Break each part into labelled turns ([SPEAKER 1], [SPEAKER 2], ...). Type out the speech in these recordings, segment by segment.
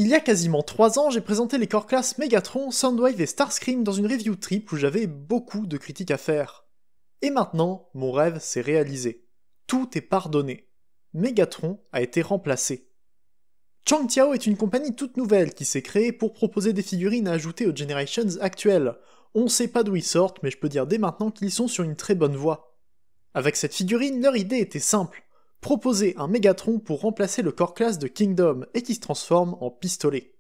[SPEAKER 1] Il y a quasiment 3 ans, j'ai présenté les core classes Megatron, Soundwave et Starscream dans une review trip où j'avais beaucoup de critiques à faire. Et maintenant, mon rêve s'est réalisé. Tout est pardonné. Megatron a été remplacé. Changqiao est une compagnie toute nouvelle qui s'est créée pour proposer des figurines à ajouter aux Generations actuelles. On sait pas d'où ils sortent, mais je peux dire dès maintenant qu'ils sont sur une très bonne voie. Avec cette figurine, leur idée était simple. Proposer un Megatron pour remplacer le core class de Kingdom et qui se transforme en pistolet.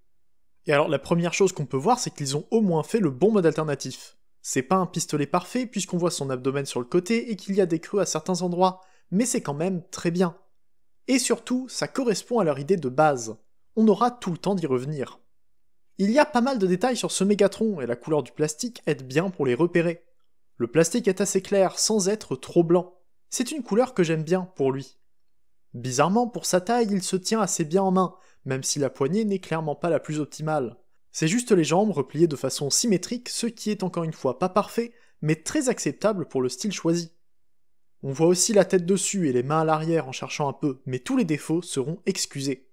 [SPEAKER 1] Et alors la première chose qu'on peut voir, c'est qu'ils ont au moins fait le bon mode alternatif. C'est pas un pistolet parfait puisqu'on voit son abdomen sur le côté et qu'il y a des creux à certains endroits, mais c'est quand même très bien. Et surtout, ça correspond à leur idée de base. On aura tout le temps d'y revenir. Il y a pas mal de détails sur ce Megatron et la couleur du plastique aide bien pour les repérer. Le plastique est assez clair sans être trop blanc. C'est une couleur que j'aime bien pour lui. Bizarrement, pour sa taille, il se tient assez bien en main, même si la poignée n'est clairement pas la plus optimale. C'est juste les jambes repliées de façon symétrique, ce qui est encore une fois pas parfait, mais très acceptable pour le style choisi. On voit aussi la tête dessus et les mains à l'arrière en cherchant un peu, mais tous les défauts seront excusés.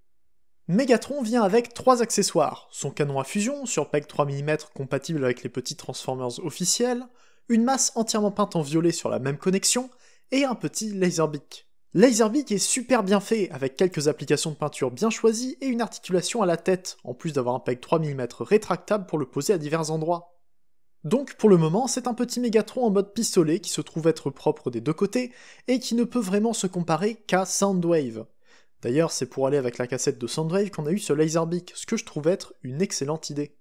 [SPEAKER 1] Megatron vient avec 3 accessoires, son canon à fusion sur PEG 3 mm compatible avec les petits Transformers officiels, une masse entièrement peinte en violet sur la même connexion, et un petit Laserbeak. Laserbeak est super bien fait, avec quelques applications de peinture bien choisies et une articulation à la tête, en plus d'avoir un PEG 3 mm rétractable pour le poser à divers endroits. Donc pour le moment, c'est un petit Megatron en mode pistolet qui se trouve être propre des deux côtés, et qui ne peut vraiment se comparer qu'à Soundwave. D'ailleurs, c'est pour aller avec la cassette de Soundwave qu'on a eu ce Laserbeak, ce que je trouve être une excellente idée.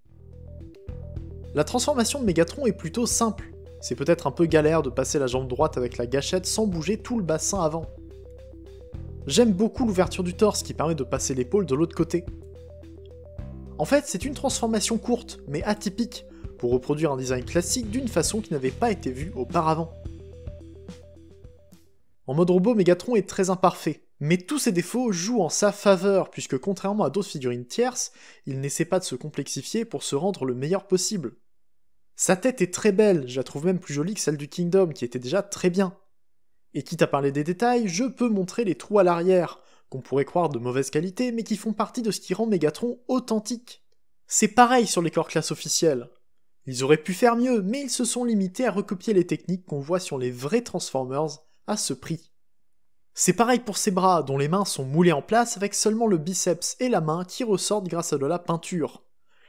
[SPEAKER 1] La transformation de Megatron est plutôt simple. C'est peut-être un peu galère de passer la jambe droite avec la gâchette sans bouger tout le bassin avant. J'aime beaucoup l'ouverture du torse qui permet de passer l'épaule de l'autre côté. En fait, c'est une transformation courte, mais atypique, pour reproduire un design classique d'une façon qui n'avait pas été vue auparavant. En mode robot, Megatron est très imparfait, mais tous ses défauts jouent en sa faveur, puisque contrairement à d'autres figurines tierces, il n'essaie pas de se complexifier pour se rendre le meilleur possible. Sa tête est très belle, je la trouve même plus jolie que celle du Kingdom, qui était déjà très bien. Et quitte à parler des détails, je peux montrer les trous à l'arrière, qu'on pourrait croire de mauvaise qualité, mais qui font partie de ce qui rend Megatron authentique. C'est pareil sur les core classes officielles. Ils auraient pu faire mieux, mais ils se sont limités à recopier les techniques qu'on voit sur les vrais Transformers à ce prix. C'est pareil pour ses bras, dont les mains sont moulées en place avec seulement le biceps et la main qui ressortent grâce à de la peinture.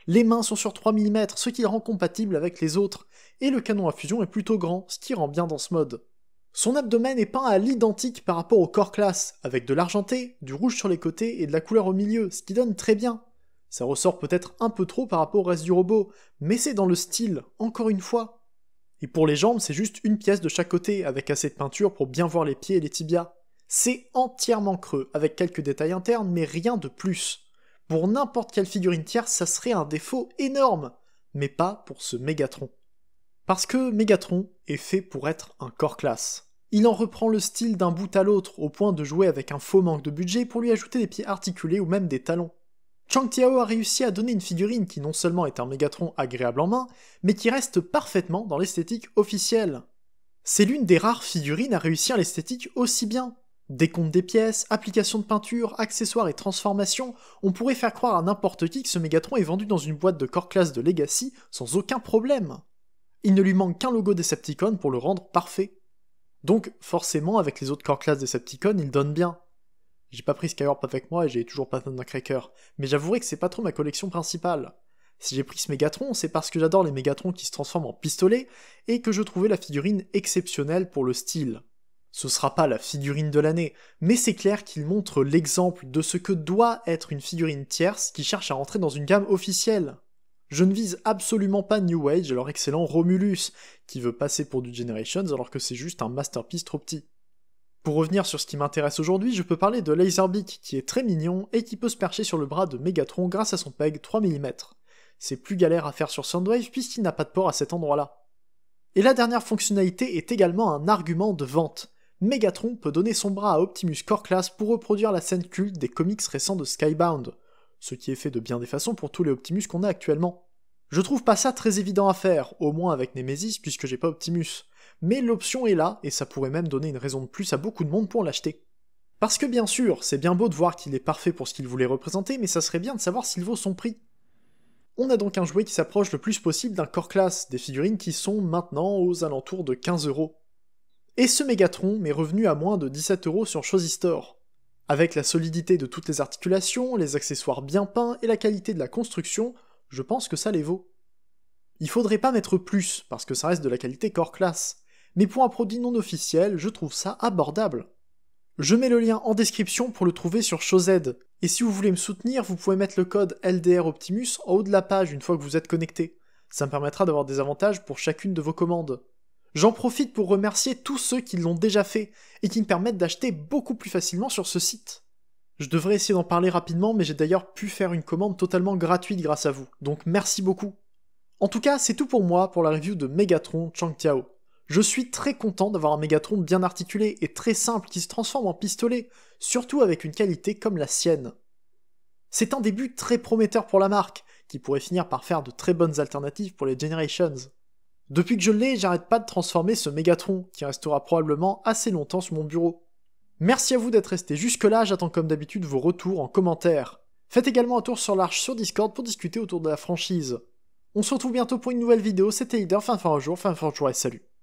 [SPEAKER 1] Les mains sont sur 3 mm, ce qui le rend compatible avec les autres, et le canon à fusion est plutôt grand, ce qui rend bien dans ce mode. Son abdomen est peint à l'identique par rapport au core class, avec de l'argenté, du rouge sur les côtés et de la couleur au milieu, ce qui donne très bien. Ça ressort peut-être un peu trop par rapport au reste du robot, mais c'est dans le style, encore une fois. Et pour les jambes, c'est juste une pièce de chaque côté, avec assez de peinture pour bien voir les pieds et les tibias. C'est entièrement creux, avec quelques détails internes, mais rien de plus. Pour n'importe quelle figurine tierce, ça serait un défaut énorme, mais pas pour ce Megatron. Parce que Megatron est fait pour être un core class. Il en reprend le style d'un bout à l'autre, au point de jouer avec un faux manque de budget pour lui ajouter des pieds articulés ou même des talons. Changqiao a réussi à donner une figurine qui non seulement est un Megatron agréable en main, mais qui reste parfaitement dans l'esthétique officielle. C'est l'une des rares figurines à réussir l'esthétique aussi bien. Décompte des pièces, application de peinture, accessoires et transformations, on pourrait faire croire à n'importe qui que ce Megatron est vendu dans une boîte de core class de Legacy sans aucun problème. Il ne lui manque qu'un logo Decepticon pour le rendre parfait. Donc forcément avec les autres core class Decepticon il donne bien. J'ai pas pris Skywarp avec moi et j'ai toujours pas Thundercracker, mais j'avouerai que c'est pas trop ma collection principale. Si j'ai pris ce Megatron, c'est parce que j'adore les Mégatrons qui se transforment en pistolet et que je trouvais la figurine exceptionnelle pour le style. Ce sera pas la figurine de l'année, mais c'est clair qu'il montre l'exemple de ce que doit être une figurine tierce qui cherche à rentrer dans une gamme officielle. Je ne vise absolument pas New Age et leur excellent Romulus, qui veut passer pour du Generations alors que c'est juste un masterpiece trop petit. Pour revenir sur ce qui m'intéresse aujourd'hui, je peux parler de Laserbeak, qui est très mignon et qui peut se percher sur le bras de Megatron grâce à son PEG 3 mm. C'est plus galère à faire sur Soundwave puisqu'il n'a pas de port à cet endroit-là. Et la dernière fonctionnalité est également un argument de vente. Megatron peut donner son bras à Optimus Core Class pour reproduire la scène culte des comics récents de Skybound, ce qui est fait de bien des façons pour tous les Optimus qu'on a actuellement. Je trouve pas ça très évident à faire, au moins avec Nemesis puisque j'ai pas Optimus, mais l'option est là et ça pourrait même donner une raison de plus à beaucoup de monde pour l'acheter. Parce que bien sûr, c'est bien beau de voir qu'il est parfait pour ce qu'il voulait représenter, mais ça serait bien de savoir s'il vaut son prix. On a donc un jouet qui s'approche le plus possible d'un core class, des figurines qui sont maintenant aux alentours de 15€. Et ce Megatron m'est revenu à moins de 17€ sur Choisy Store. Avec la solidité de toutes les articulations, les accessoires bien peints et la qualité de la construction, je pense que ça les vaut. Il faudrait pas mettre plus, parce que ça reste de la qualité core class, mais pour un produit non officiel, je trouve ça abordable. Je mets le lien en description pour le trouver sur Chozed, et si vous voulez me soutenir, vous pouvez mettre le code LDR Optimus en haut de la page une fois que vous êtes connecté. Ça me permettra d'avoir des avantages pour chacune de vos commandes. J'en profite pour remercier tous ceux qui l'ont déjà fait, et qui me permettent d'acheter beaucoup plus facilement sur ce site. Je devrais essayer d'en parler rapidement, mais j'ai d'ailleurs pu faire une commande totalement gratuite grâce à vous, donc merci beaucoup. En tout cas, c'est tout pour moi pour la review de Megatron Changtiao. Je suis très content d'avoir un Megatron bien articulé et très simple qui se transforme en pistolet, surtout avec une qualité comme la sienne. C'est un début très prometteur pour la marque, qui pourrait finir par faire de très bonnes alternatives pour les Generations. Depuis que je l'ai, j'arrête pas de transformer ce Megatron, qui restera probablement assez longtemps sur mon bureau. Merci à vous d'être resté jusque-là, j'attends comme d'habitude vos retours en commentaire. Faites également un tour sur l'Arche sur Discord pour discuter autour de la franchise. On se retrouve bientôt pour une nouvelle vidéo, c'était Leader, fin de jour et salut.